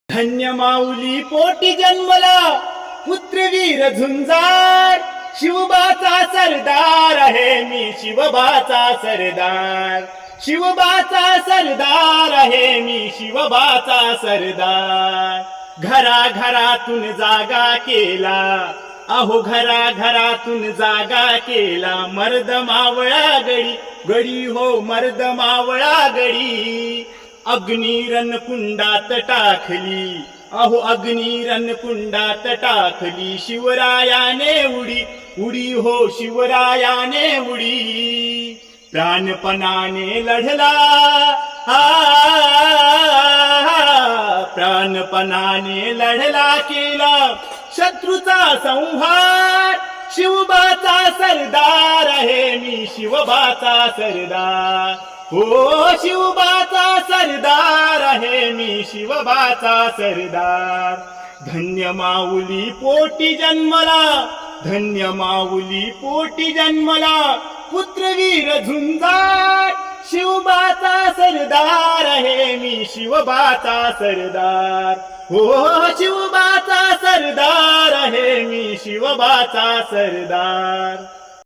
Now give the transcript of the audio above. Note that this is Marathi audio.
धन्य माऊली पोटी जन्मला पुत्रवीर झुंजार, शिवबाचा सरदार आहे मी, शिवबाचा सरदार, शिवबाचा सरदार आहे मी, शिवबाचा सरदार. घराघरातून जागा केला, अहो घराघरातून जागा केला, मर्द मावळा गडी, गडी हो मर्द मावळा गडी. अग्निरण कुंडात टाकली, अहो अग्निरण कुंडात टाकली, शिवरायाने उडी, उडी हो शिवरायाने उडी. प्राणपणाने लढला, प्राणपणाने लढला, केला शत्रूचा संहार. शिवबाचा सरदार आहे मी, शिवबाचा सरदार, हो शिवबाचा सरदार आहे मी, शिवबाचा सरदार. धन्य माऊली पोटी जन्मला, धन्य माऊली पोटी जन्मला, पुत्रवीर झुंजार. शिवबाचा सरदार आहे मी, शिवबाचा सरदार, हो शिवबाचा सरदार आहे मी, शिवबाचा सरदार.